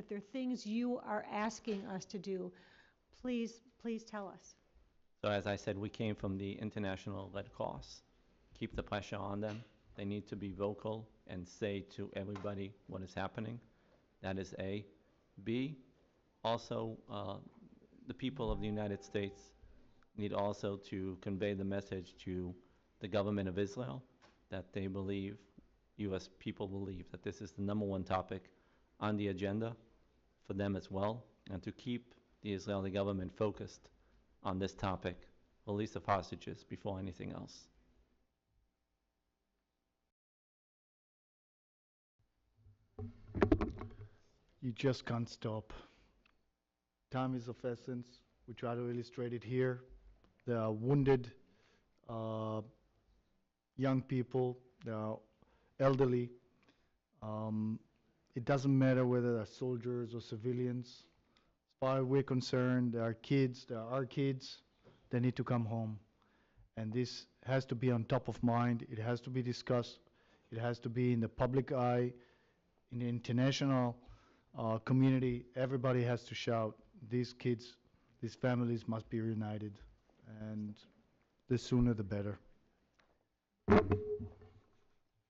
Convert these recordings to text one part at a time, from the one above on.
if there are things you are asking us to do, please tell us. So as I said, we came from the international Red Cross. Keep the pressure on them. They need to be vocal and say to everybody what is happening. That is A. B, also, the people of the United States need also to convey the message to the government of Israel that they believe, U.S. people believe, that this is the #1 topic on the agenda for them as well, and to keep the Israeli government focused on this topic, release of hostages before anything else. You just can't stop. Time is of essence. We try to illustrate it here. There are wounded young people, there are elderly. It doesn't matter whether they're soldiers or civilians. As far as we're concerned, there are kids, there are our kids, they need to come home. And this has to be on top of mind. It has to be discussed. It has to be in the public eye, in the international community. Everybody has to shout, these kids, these families must be reunited. And the sooner the better.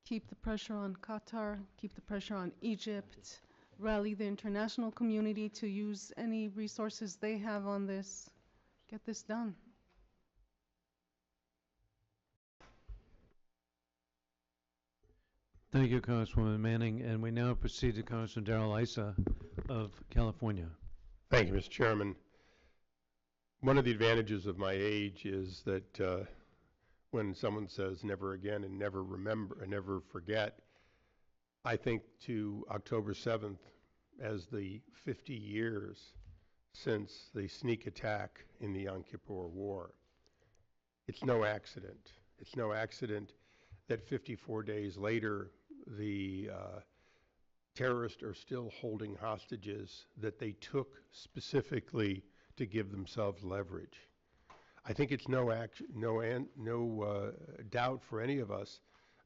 Keep the pressure on Qatar, keep the pressure on Egypt, rally the international community to use any resources they have on this. Get this done. Thank you, Congresswoman Manning. And we now proceed to Congressman Darrell Issa of California. Thank you, Mr. Chairman. One of the advantages of my age is that when someone says never again and never remember and never forget, I think to October 7th as the 50 years since the sneak attack in the Yom Kippur War. It's no accident. It's no accident that 54 days later, the terrorists are still holding hostages that they took specifically to give themselves leverage. I think it's no doubt for any of us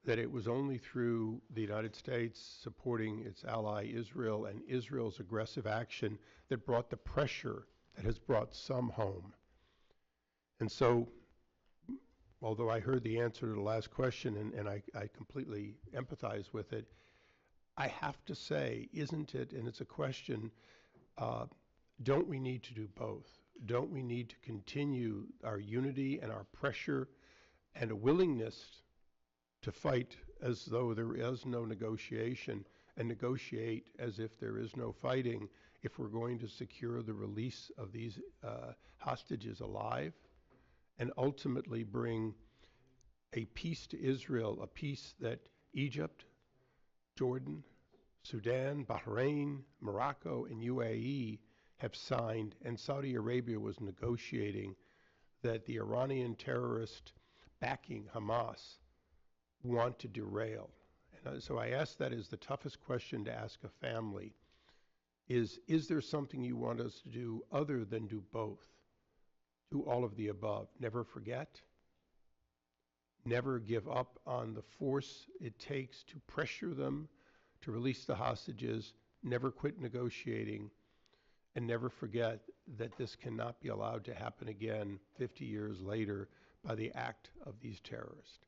that it was only through the United States supporting its ally Israel and Israel's aggressive action that brought the pressure that has brought some home. And so, although I heard the answer to the last question and I completely empathize with it, I have to say, isn't it, and it's a question, don't we need to do both? Don't we need to continue our unity and our pressure and a willingness to fight as though there is no negotiation and negotiate as if there is no fighting if we're going to secure the release of these hostages alive and ultimately bring a peace to Israel, a peace that Egypt, Jordan, Sudan, Bahrain, Morocco, and UAE have signed, and Saudi Arabia was negotiating, that the Iranian terrorist backing Hamas want to derail. And so I ask that as the toughest question to ask a family, is there something you want us to do other than do both? Do all of the above. Never forget. Never give up on the force it takes to pressure them to release the hostages. Never quit negotiating. And never forget that this cannot be allowed to happen again 50 years later by the act of these terrorists.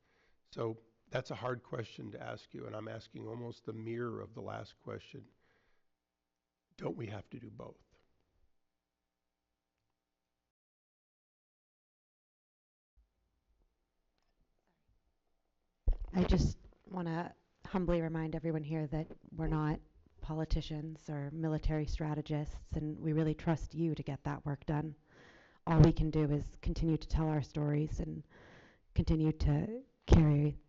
So that's a hard question to ask you, and I'm asking almost the mirror of the last question. Don't we have to do both? I just want to humbly remind everyone here that we're not politicians or military strategists, and we really trust you to get that work done. All we can do is continue to tell our stories and continue to carry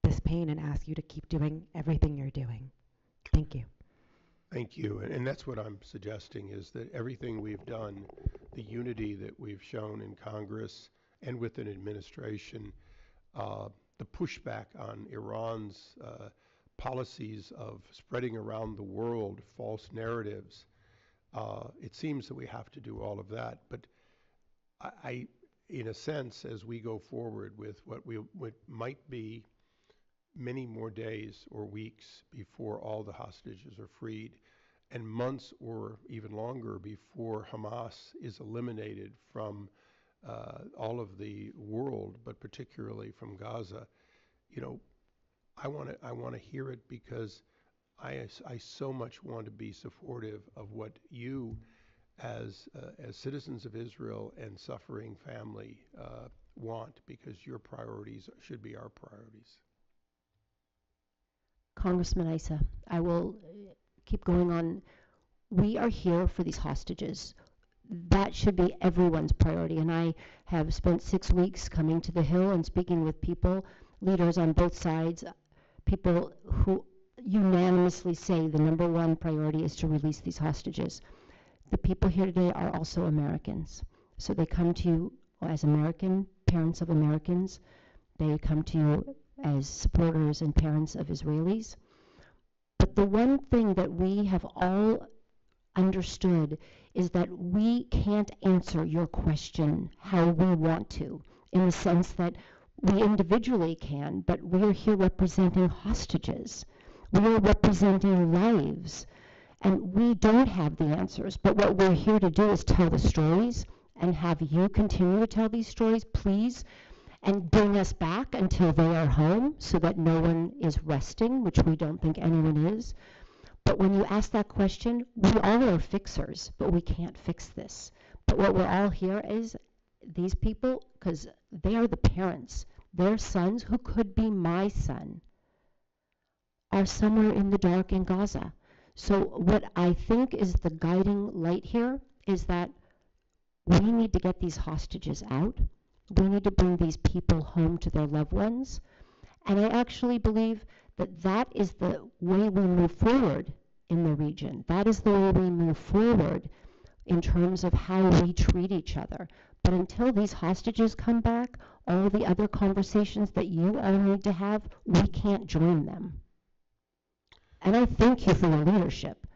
this pain and ask you to keep doing everything you're doing. Thank you. Thank you. And that's what I'm suggesting, is that everything we've done, the unity that we've shown in Congress and with an administration, the pushback on Iran's policies of spreading around the world false narratives, it seems that we have to do all of that. But I in a sense, as we go forward with what might be many more days or weeks before all the hostages are freed, and months or even longer before Hamas is eliminated from all of the world, but particularly from Gaza, you know, I want to hear it because I so much want to be supportive of what you, as citizens of Israel and suffering family, want, because your priorities should be our priorities. Congressman Issa, I will keep going on. We are here for these hostages. That should be everyone's priority. And I have spent 6 weeks coming to the Hill and speaking with people, leaders on both sides, people who unanimously say the number one priority is to release these hostages. The people here today are also Americans. So they come to you as American, parents of Americans. They come to you as supporters and parents of Israelis. But the one thing that we have all understood is that we can't answer your question how we want to, in the sense that we individually can, but we are here representing hostages. We are representing lives, and we don't have the answers. But what we're here to do is tell the stories and have you continue to tell these stories, please, and bring us back until they are home so that no one is resting, which we don't think anyone is. But when you ask that question, we all are fixers, but we can't fix this. But what we're all here is these people, because they are the parents, their sons, who could be my son, are somewhere in the dark in Gaza. So what I think is the guiding light here is that we need to get these hostages out. We need to bring these people home to their loved ones. And I actually believe that that is the way we move forward in the region. That is the way we move forward in terms of how we treat each other. But until these hostages come back, all the other conversations that you all need to have, we can't join them. And I thank you for your leadership.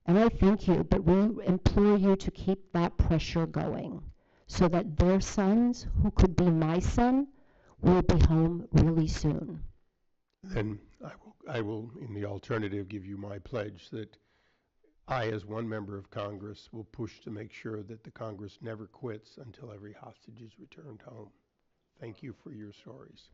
And I thank you, but we implore you to keep that pressure going so that their sons, who could be my son, will be home really soon. Then I will, in the alternative, give you my pledge that I, as one member of Congress, will push to make sure that the Congress never quits until every hostage is returned home. Thank you for your stories.